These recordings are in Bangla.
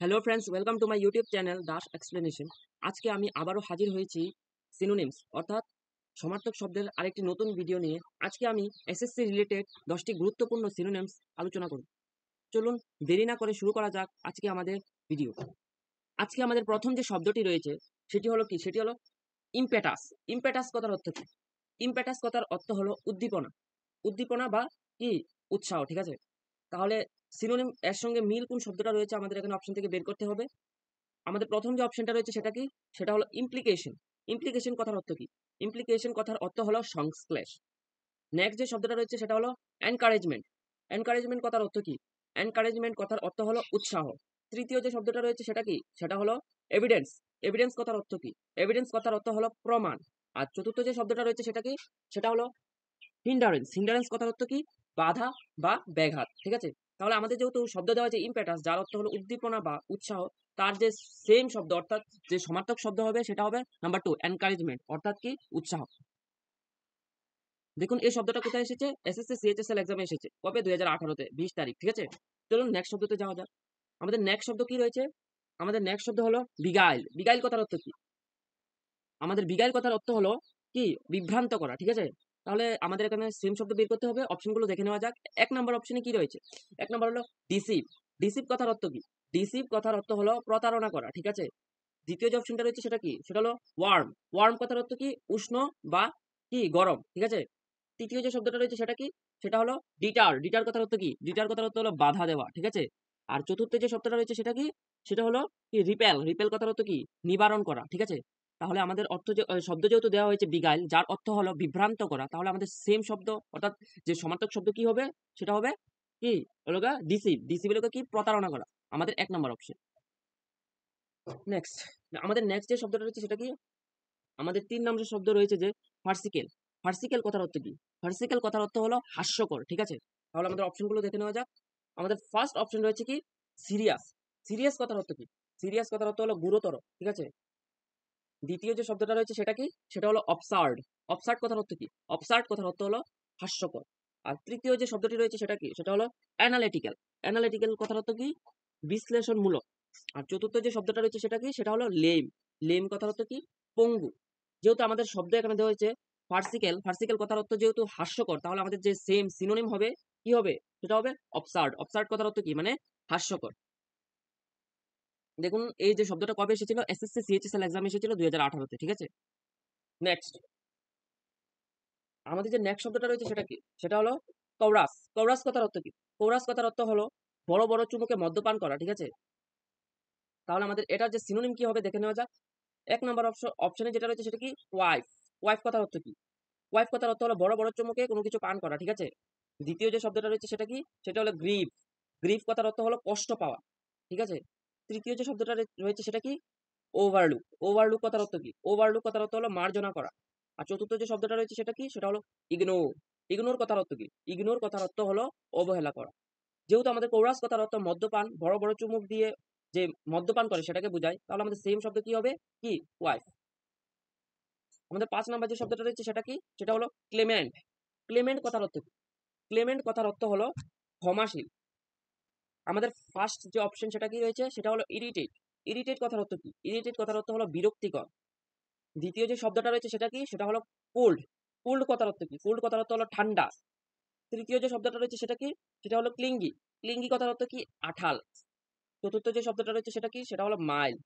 Hello friends, welcome to my YouTube channel Das explanation. আজকে আমি আবারও হাজির হয়েছি সিনোনিমস অর্থাৎ সমার্থক শব্দের আরেকটি নতুন ভিডিও নিয়ে। আজকে আমি এসএসসি রিলেটেড 10টি গুরুত্বপূর্ণ সিনোনিমস আলোচনা করব। চলুন দেরি না করে শুরু করা যাক আজকে আমাদের ভিডিও। আজকে আমাদের প্রথম যে শব্দটি রয়েছে সেটি হলো কি? সেটি হলো ইম্পেটাস। ইম্পেটাস কথার অর্থ কি? ইম্পেটাস কথার অর্থ হলো উদ্দীপনা। উদ্দীপনা বা কি? উৎসাহ, ঠিক আছে? তাহলে সিনোনিম এর সঙ্গে মিল কোন শব্দটা রয়েছে আমাদের এখানে অপশন থেকে বের করতে হবে। আমাদের প্রথম যে অপশনটা রয়েছে সেটা কি? সেটা হলো ইমপ্লিকেশন। ইমপ্লিকেশন কথার অর্থ কি? ইমপ্লিকেশন কথার অর্থ হলো সংশ্লেষ। নেক্সট যে শব্দটা রয়েছে সেটা হলো এনকারেজমেন্ট। এনকারেজমেন্ট কথার অর্থ কি? এনকারেজমেন্ট কথার অর্থ হলো উৎসাহ। তৃতীয় যে শব্দটা রয়েছে সেটা কি? সেটা হলো এভিডেন্স। এভিডেন্স কথার অর্থ কি? এভিডেন্স কথার অর্থ হলো প্রমাণ। আর চতুর্থ যে শব্দটা রয়েছে সেটা কি? সেটা হলো হিন্ডারেন্স। হিন্ডারেন্স কথার অর্থ কি? বাধা বা ব্যাঘাত, ঠিক আছে? তাহলে আমাদের যেহেতু শব্দ দেওয়া আছে ইম্পেটাস, যার অর্থ হলো উদ্দীপনা বা উৎসাহ, তার যে সেম শব্দ অর্থাৎ যে সমার্থক শব্দ হবে সেটা হবে নাম্বার 2 এনকারেজমেন্ট অর্থাৎ কি? উৎসাহ। দেখুন এই শব্দটা কোথায় এসেছে? এসএসসি সিএইচএসএল এক্সামে এসেছে। কবে? 2018-তে 20 তারিখ, ঠিক আছে? চলুন নেক্সট শব্দতে যাওয়া যাক। আমাদের নেক্সট শব্দ কি রয়েছে? আমাদের নেক্সট শব্দ হলো বিগাইল। বিগাইল কথার অর্থ কি? আমাদের বিগাইল কথার অর্থ হলো কি? বিভ্রান্ত করা, ঠিক আছে? তাহলে আমাদের এখানে সেম শব্দ বের করতে হবে। অপশনগুলো দেখে নেওয়া যাক। 1 নম্বর অপশনে কি রয়েছে? 1 নম্বর হলো ডিসিভ। ডিসিভ কথার অর্থ কি? ডিসিভ কথার অর্থ হলো প্রতারণা করা, ঠিক আছে? দ্বিতীয় যে অপশনটা রয়েছে সেটা কি? সেটা হলো ওয়ার্ম। ওয়ার্ম কথার অর্থ কি? উষ্ণ বা কি? গরম, ঠিক আছে? তৃতীয় যে শব্দটা রয়েছে সেটা কি? সেটা হলো ডিটার। ডিটার কথার অর্থ কি? ডিটার কথার অর্থ হলো বাধা দেওয়া, ঠিক আছে? আর চতুর্থ যে শব্দটা রয়েছে সেটা কি? সেটা হলো কি? রিপেল। রিপেল কথার অর্থ কি? নিবারণ করা, ঠিক আছে? তাহলে আমাদের অর্থ যে শব্দ যেহেতু দেওয়া হয়েছে বিগাইল, যার অর্থ হলো বিভ্রান্ত করা, তাহলে আমাদের সেম শব্দ অর্থাৎ যে সমার্থক শব্দ কি হবে? সেটা হবে কি? হলো গা ডিসিভ। ডিসিভ হলো কি? প্রতারণা করা। আমাদের 1 নম্বর অপশন। নেক্সট, আমাদের নেক্সট যে শব্দটা রয়েছে সেটা কি? আমাদের 3 নম্বর শব্দ রয়েছে যে ফার্সিকেল। ফার্সিকেল কথার অর্থ কি? ফার্সিকেল কথার অর্থ হলো হাস্যকর, ঠিক আছে? তাহলে আমাদের অপশনগুলো দেখে নেওয়া যাক। আমাদের ফার্স্ট অপশন রয়েছে কি? সিরিয়াস। সিরিয়াস কথার অর্থ কি? সিরিয়াস কথার অর্থ হলো গুরুতর, ঠিক আছে? দ্বিতীয় যে শব্দটা রয়েছে সেটা কি? সেটা হলো অবসার্ড। অবসার্ড কথার অর্থ কি? অবসার্ড কথার অর্থ হলো হাস্যকর। আর তৃতীয় যে শব্দটি রয়েছে সেটা কি? সেটা হলো অ্যানালিটিক্যাল। অ্যানালিটিক্যাল কথার অর্থ কি? বিশ্লেষণমূলক। আর চতুর্থ যে শব্দটা রয়েছে সেটা কি? সেটা হলো লেম। লেম কথার অর্থ কি? পঙ্গু। যেহেতু আমাদের শব্দ এখানে দেওয়া হয়েছে ফার্সিকেল, ফার্সিকেল কথার অর্থ যেহেতু হাস্যকর, তাহলে আমাদের যে সেম সিনোনিম হবে কি হবে? সেটা হবে অবসার্ড। অবসার্ড কথার অর্থ কি? মানে হাস্যকর। দেখুন এই যে শব্দটা কবে এসেছিল? এসএসসি সিএইচএসএল এক্সাম এসেছিল 2018-তে, ঠিক আছে? নেক্সট, আমাদের যে নেক্সট শব্দটা রয়েছে সেটা কি? সেটা হলো কৌরাস। কৌরাস কথার অর্থ কি? কৌরাস কথার অর্থ হলো বড় বড় চুমুকে মদ্যপান করা, ঠিক আছে? তাহলে আমাদের এটার যে সিনোনিম কি হবে দেখে নেওয়া যাক। 1 নম্বর অপশনে যেটা রয়েছে সেটা কি? ওয়াইফ। ওয়াইফ কথার অর্থ কি? ওয়াইফ কথার অর্থ হলো বড় বড় চুমুকে কোনো কিছু পান করা, ঠিক আছে? দ্বিতীয় যে শব্দটা রয়েছে সেটা কি? সেটা হলো গ্রিভ। গ্রিভ কথার অর্থ হলো কষ্ট পাওয়া, ঠিক আছে? তৃতীয় যে শব্দটা রয়েছে সেটা কি? ওভারলুক। ওভারলুক কথার অর্থ কি? ওভারলুক কথার অর্থ হলো মার্জনা করা। আর চতুর্থ যে শব্দটা রয়েছে সেটা কি? সেটা হলো ইগনোর। ইগনোর কথার অর্থ কি? ইগনোর কথার অর্থ হলো অবহেলা করা। যেহেতু আমাদের কোরাস কথার অর্থ মদ্যপান, বড় বড় চুমুক দিয়ে যে মদ্যপান করে সেটাকে বোঝায়, তাহলে আমাদের সেম শব্দ কি হবে? কি? ওয়াইফ। আমাদের 5 নাম্বার যে শব্দটা রয়েছে সেটা কি? সেটা হলো ক্লেমেন্ট। ক্লেমেন্ট কথার অর্থ কি? ক্লেমেন্ট কথার অর্থ হলো ক্ষমাশীল। আমাদের ফার্স্ট যে অপশন সেটা কি রয়েছে? সেটা হলো ইরিটেট। ইরিটেট কথার অর্থ কি? ইরিটেট কথার অর্থ হলো বিরক্তিকর। দ্বিতীয় যে শব্দটা রয়েছে সেটা কি? সেটা হলো কোল্ড। কোল্ড কথার অর্থ কি? কোল্ড কথার অর্থ হলো ঠান্ডা। তৃতীয় যে শব্দটা রয়েছে সেটা কি? সেটা হলো ক্লিঙ্গি। ক্লিঙ্গি কথার অর্থ কি? আঠাল। চতুর্থ যে শব্দটা রয়েছে সেটা কি? সেটা হলো মাইল্ড।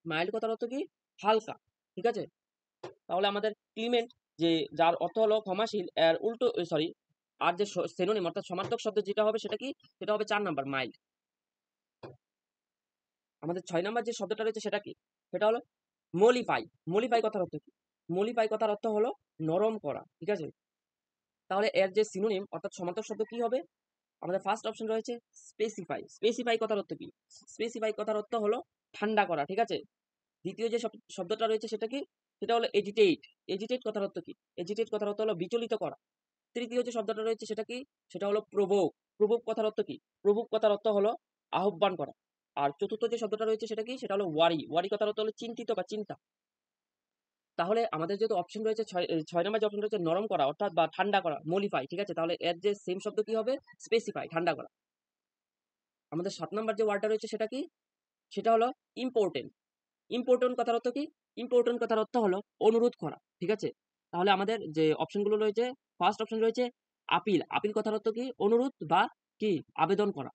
মাইল্ড কথার অর্থ কি? হালকা, ঠিক আছে? তাহলে আমাদের ক্লিমেন্ট যে যার অর্থ হলো ক্ষমাশীল এর উল্টো সরি, আর যে সিনোনিম অর্থাৎ সমার্থক শব্দ যেটা হবে সেটা কি? সেটা হবে 4 নাম্বার মাইল্ড। আমাদের 6 নাম্বার যে শব্দটা রয়েছে সেটা কি? সেটা হলো মলিফাই। মলিফাই কথার অর্থ কি? মলিফাই কথার অর্থ হলো নরম করা, ঠিক আছে? তাহলে এর যে সিনোনিম অর্থাৎ সমার্থক শব্দ কি হবে? আমাদের ফার্স্ট অপশন রয়েছে স্পেসিফাই। স্পেসিফাই কথার অর্থ কি? স্পেসিফাই কথার অর্থ হলো ঠান্ডা করা, ঠিক আছে? দ্বিতীয় যে শব্দটা রয়েছে সেটা কি? সেটা হলো এজিটেট। এজিটেট কথার অর্থ কি? এজিটেট কথার অর্থ হলো বিচলিত করা। তৃতীয় যে শব্দটা রয়েছে সেটা কি? সেটা হলো প্রভোক। প্রভোক কথার অর্থ কি? প্রভোক কথার অর্থ হলো আহ্বান করা। আর চতুর্থ যে শব্দটা রয়েছে সেটা কি? সেটা হলো ওয়ারি। ওয়ারি কথার অর্থ হলো চিন্তিত বা চিন্তা। তাহলে আমাদের যেহেতু অপশন রয়েছে 6 নম্বর যে অপশন রয়েছে নরম করা অর্থাৎ বা ঠান্ডা করা, মলিফাই, ঠিক আছে? তাহলে এর যে সেম শব্দ কি হবে? স্পেসিফাই, ঠান্ডা করা। আমাদের 7 নম্বর যে ওয়ার্ডটা রয়েছে সেটা কি? সেটা হলো ইম্পর্টেন্ট। ইম্পর্টেন্ট কথার অর্থ কি? ইম্পর্টেন্ট কথার অর্থ হলো অনুরোধ করা, ঠিক আছে? তাহলে আমাদের যে অপশনগুলো রয়েছে, ফার্স্ট অপশন রয়েছে আপিল। আপিল কথার অর্থ কি? অনুরোধ বা কি আবেদন করা।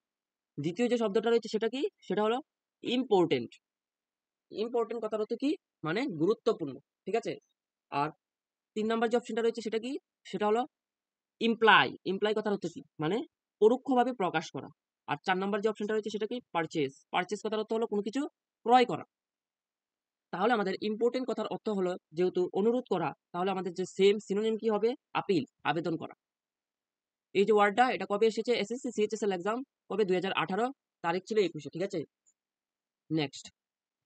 দ্বিতীয় যে শব্দটা রয়েছে সেটা কি? সেটা হলো ইম্পর্টেন্ট। ইম্পর্টেন্ট কথার অর্থ কি? মানে গুরুত্বপূর্ণ, ঠিক আছে? আর ৩ নাম্বার যে অপশনটা রয়েছে সেটা কি? সেটা হলো ইমপ্লাই। ইমপ্লাই কথার অর্থ কি? মানে পরোক্ষভাবে প্রকাশ করা। আর ৪ নাম্বার যে অপশনটা রয়েছে সেটা কি? পারচেজ। পারচেজ কথার অর্থ হলো কোনো কিছু ক্রয় করা। তাহলে আমাদের ইম্পোর্টেন্ট কথার অর্থ হলো যেহেতু অনুরোধ করা, তাহলে আমাদের যে সেম সিনোনিম কি হবে? আপিল, আবেদন করা। এই যে ওয়ার্ডটা এটা কবে এসেছে? এসএসসি সিএইচএসএল এক্সাম কবে? ২০১৮, তারিখ ছিল ২১-এ, ঠিক আছে? নেক্সট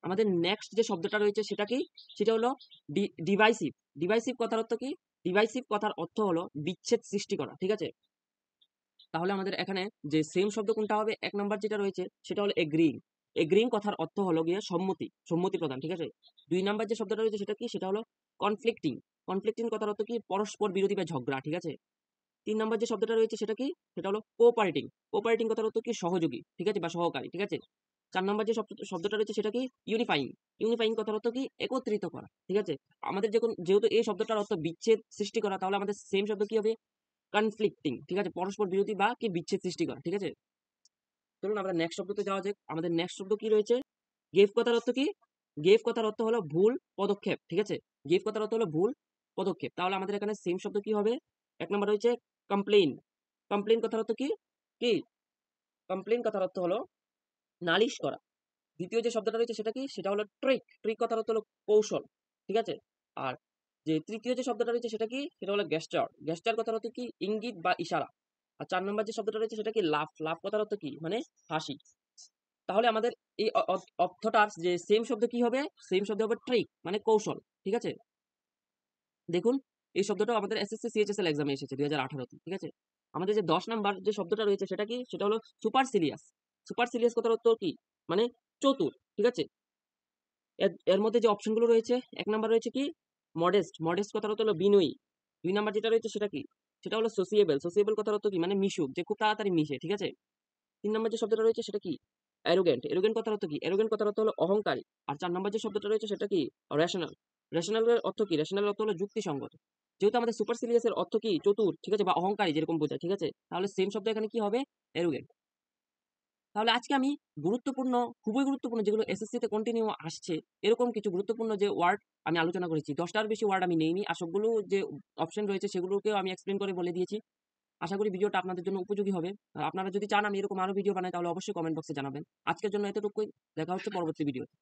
আমাদের নেক্সট যে শব্দটা রয়েছে সেটা কি? সেটা হলো ডিভাইসিভ। ডিভাইসিভ কথার অর্থ কি? ডিভাইসিভ কথার অর্থ হলো বিচ্ছেদ সৃষ্টি করা, ঠিক আছে? তাহলে আমাদের এখানে যে সেম শব্দ কোনটা হবে? ১ নাম্বার যেটা রয়েছে সেটা হলো এগ্রিং। এগ্রিং কথার অর্থ হলো গিয়ে সম্মতি, সম্মতি প্রদান, ঠিক আছে? ২ নাম্বার যে শব্দটা রয়েছে সেটা কি? সেটা হলো কনফ্লিক্টিং। কনফ্লিক্টিং কথার অর্থ কি? পরস্পর বিরোধী বা ঝগড়া, ঠিক আছে? ৩ নাম্বার যে শব্দটা রয়েছে সেটা কি? সেটা হলো কোঅপারেটিং। কোঅপারেটিং কথার অর্থ কি? সহযোগী, ঠিক আছে? বা সহকারী, ঠিক আছে? ৪ নাম্বার যে শব্দটা রয়েছে সেটা কি? ইউনিফাইং। ইউনিফাইং কথার অর্থ কি? একত্রিত করা, ঠিক আছে? আমাদের যেহেতু এই শব্দটার অর্থ বিচ্ছেদ সৃষ্টি করা, তাহলে আমাদের সেম শব্দ কি হবে? কনফ্লিক্টিং, ঠিক আছে? পরস্পর বিরোধী বা কি বিচ্ছেদ সৃষ্টি করা, ঠিক আছে? চলুন আমরা নেক্সট শব্দতে যাওয়া যাক। আমাদের নেক্সট শব্দ কি রয়েছে? গেভ কথার অর্থ কি? গেভ কথার অর্থ হলো ভুল পদক্ষেপ, ঠিক আছে? গেভ কথার অর্থ হলো ভুল পদক্ষেপ। তাহলে আমাদের এখানে সেম শব্দ কি হবে? ১ নম্বর রয়েছে কমপ্লেইন। কমপ্লেইন কথার অর্থ কি? কি? কমপ্লেইন কথার অর্থ হলো নালিশ করা। দ্বিতীয় যে শব্দটা রয়েছে সেটা কি? সেটা হলো ট্রিক। ট্রিক কথার অর্থ হলো কৌশল, ঠিক আছে? আর যে তৃতীয় যে শব্দটা রয়েছে সেটা কি? সেটা হলো গেস্টার। গেস্টার কথার অর্থ কি? ইঙ্গিত বা ইশারা। আর ৪ নম্বর যে শব্দটা রয়েছে সেটা কি? লাফ। লাফ কথার অর্থ কি? মানে হাসি। তাহলে আমাদের এই অর্থটার যে সেম শব্দ কি হবে? সেম শব্দ হবে ট্রিক মানে কৌশল, ঠিক আছে? দেখুন এই শব্দটাও আমাদের এসএসসি সিএইচএসএল এক্সামে এসেছে ২০১৮ তে, ঠিক আছে? আমাদের যে ১০ নাম্বার যে শব্দটা রয়েছে সেটা কি? সেটা হলো সুপারসিলিয়াস। সুপারসিলিয়াস কথার অর্থ কি? মানে চতুর, ঠিক আছে? এর মধ্যে যে অপশনগুলো রয়েছে ১ নাম্বার রয়েছে কি? মডেস্ট। মডেস্ট কথার অর্থ হলো বিনয়ী। ২ নাম্বার যেটা রয়েছে সেটা কি? সেটা হলো সোসিয়েবল। সোসিয়েবল কথার অর্থ কি? মানে মিশুক, যে খুব তাড়াতাড়ি মিশে, ঠিক আছে? ৩ নাম্বার যে শব্দটা রয়েছে সেটা কি? অ্যারোগেন্ট। অ্যারোগেন্ট কথার অর্থ কি? অ্যারোগেন্ট কথার অর্থ হলো অহংকারী। আর ৪ নাম্বার যে শব্দটা রয়েছে সেটা কি? রেশনাল। রেশনাল এর অর্থ কি? রেশনাল অর্থ হলো যুক্তিসঙ্গত। যেহেতু আমাদের সুপারসিলিয়াস এর অর্থ কি? চতুর, ঠিক আছে? বা অহংকারী যেরকম বোঝায়, ঠিক আছে? তাহলে সেম শব্দ এখানে কি হবে? অ্যারোগেন্ট। তাহলে আজকে আমি গুরুত্বপূর্ণ, খুবই গুরুত্বপূর্ণ যেগুলো এসএসসি তে কন্টিনিউ আসছে, এরকম কিছু গুরুত্বপূর্ণ যে ওয়ার্ড আমি আলোচনা করেছি। ১০ টার বেশি ওয়ার্ড আমি নেইনি। আর সবগুলো যে অপশন রয়েছে সেগুলোকেও আমি এক্সপ্লেইন করে বলে দিয়েছি। আশা করি ভিডিওটা আপনাদের জন্য উপযোগী হবে। আর আপনারা যদি চান আমি এরকম আরো ভিডিও বানাই তাহলে অবশ্যই কমেন্ট বক্সে জানাবেন। আজকের জন্য এতটুকুই। দেখা হচ্ছে পরবর্তী ভিডিওতে।